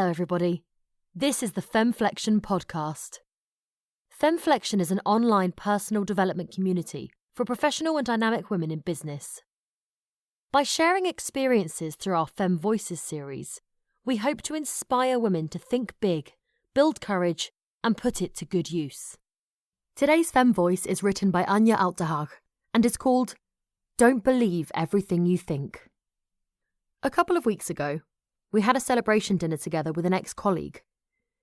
Hello everybody. This is the Femflection podcast. Femflection is an online personal development community for professional and dynamic women in business. By sharing experiences through our Fem Voices series, we hope to inspire women to think big, build courage, and put it to good use. Today's Fem Voice is written by Anja Uitdehaag and is called Don't Believe Everything You Think. A couple of weeks ago, we had a celebration dinner together with an ex-colleague.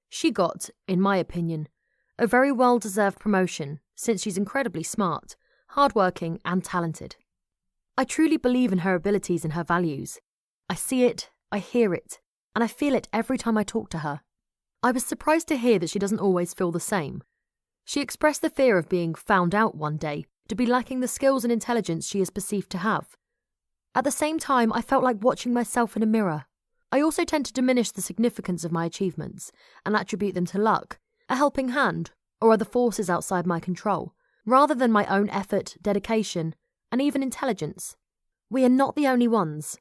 She got, in my opinion, a very well-deserved promotion since she's incredibly smart, hardworking and talented. I truly believe in her abilities and her values. I see it, I hear it, and I feel it every time I talk to her. I was surprised to hear that she doesn't always feel the same. She expressed the fear of being found out one day to be lacking the skills and intelligence she is perceived to have. At the same time, I felt like watching myself in a mirror. I also tend to diminish the significance of my achievements and attribute them to luck, a helping hand, or other forces outside my control, rather than my own effort, dedication, and even intelligence. We are not the only ones.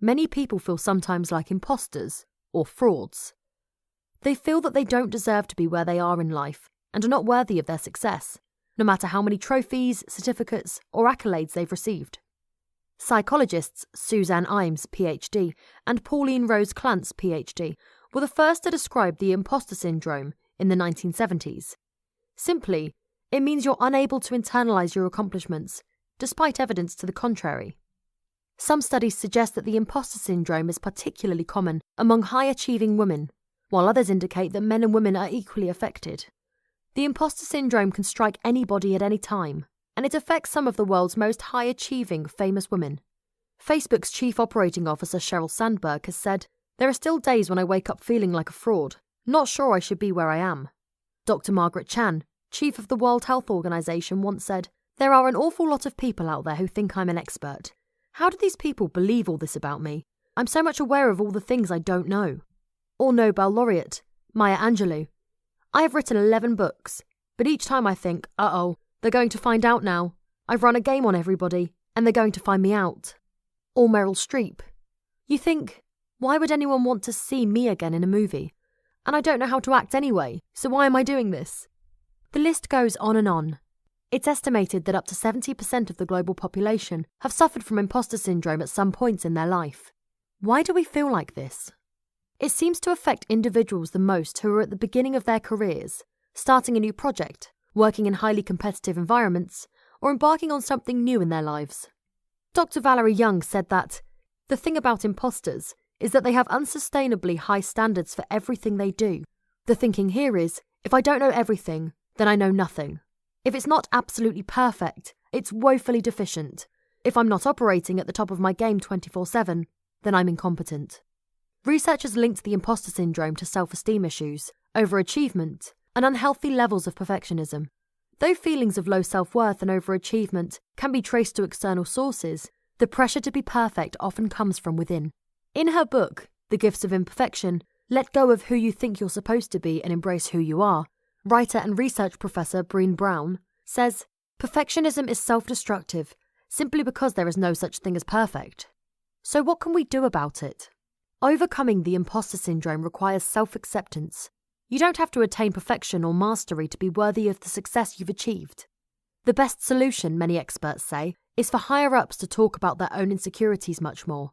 Many people feel sometimes like imposters or frauds. They feel that they don't deserve to be where they are in life and are not worthy of their success, no matter how many trophies, certificates, or accolades they've received. Psychologists Suzanne Imes, PhD, and Pauline Rose Clance, PhD, were the first to describe the imposter syndrome in the 1970s. Simply, it means you're unable to internalize your accomplishments, despite evidence to the contrary. Some studies suggest that the imposter syndrome is particularly common among high-achieving women, while others indicate that men and women are equally affected. The imposter syndrome can strike anybody at any time, and it affects some of the world's most high-achieving famous women. Facebook's chief operating officer Sheryl Sandberg has said, "There are still days when I wake up feeling like a fraud, not sure I should be where I am." Dr. Margaret Chan, chief of the World Health Organization, once said, "There are an awful lot of people out there who think I'm an expert. How do these people believe all this about me? I'm so much aware of all the things I don't know." Or Nobel laureate Maya Angelou, "I have written 11 books, but each time I think, uh-oh, they're going to find out now. I've run a game on everybody, and they're going to find me out." Or Meryl Streep, "You think, why would anyone want to see me again in a movie? And I don't know how to act anyway, so why am I doing this?" The list goes on and on. It's estimated that up to 70% of the global population have suffered from imposter syndrome at some points in their life. Why do we feel like this? It seems to affect individuals the most who are at the beginning of their careers, starting a new project, working in highly competitive environments, or embarking on something new in their lives. Dr. Valerie Young said that, "The thing about imposters is that they have unsustainably high standards for everything they do. The thinking here is, if I don't know everything, then I know nothing. If it's not absolutely perfect, it's woefully deficient. If I'm not operating at the top of my game 24/7, then I'm incompetent." Researchers linked the imposter syndrome to self-esteem issues, overachievement, and unhealthy levels of perfectionism. Though feelings of low self-worth and overachievement can be traced to external sources, the pressure to be perfect often comes from within. In her book, The Gifts of Imperfection, Let Go of Who You Think You're Supposed to Be and Embrace Who You Are, writer and research professor Brené Brown says, "Perfectionism is self-destructive simply because there is no such thing as perfect. So what can we do about it? Overcoming the imposter syndrome requires self-acceptance. You don't have to attain perfection or mastery to be worthy of the success you've achieved. The best solution, many experts say, is for higher-ups to talk about their own insecurities much more.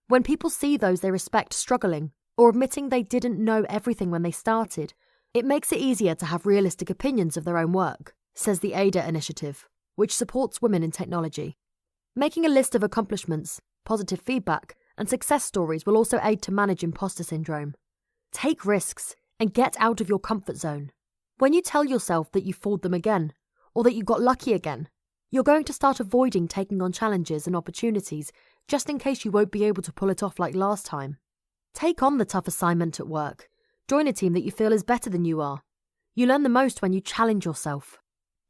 When people see those they respect struggling or admitting they didn't know everything when they started, it makes it easier to have realistic opinions of their own work," says the ADA initiative, which supports women in technology. Making a list of accomplishments, positive feedback, and success stories will also aid to manage imposter syndrome. Take risks and get out of your comfort zone. When you tell yourself that you fooled them again, or that you got lucky again, you're going to start avoiding taking on challenges and opportunities just in case you won't be able to pull it off like last time. Take on the tough assignment at work. Join a team that you feel is better than you are. You learn the most when you challenge yourself.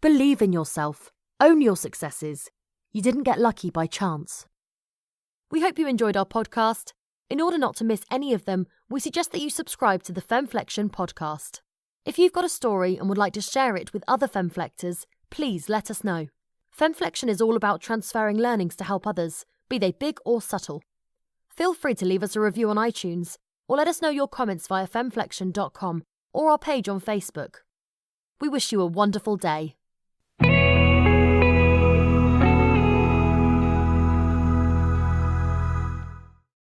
Believe in yourself. Own your successes. You didn't get lucky by chance. We hope you enjoyed our podcast. In order not to miss any of them, we suggest that you subscribe to the Femflection podcast. If you've got a story and would like to share it with other Femflectors, please let us know. Femflection is all about transferring learnings to help others, be they big or subtle. Feel free to leave us a review on iTunes or let us know your comments via femflexion.com or our page on Facebook. We wish you a wonderful day.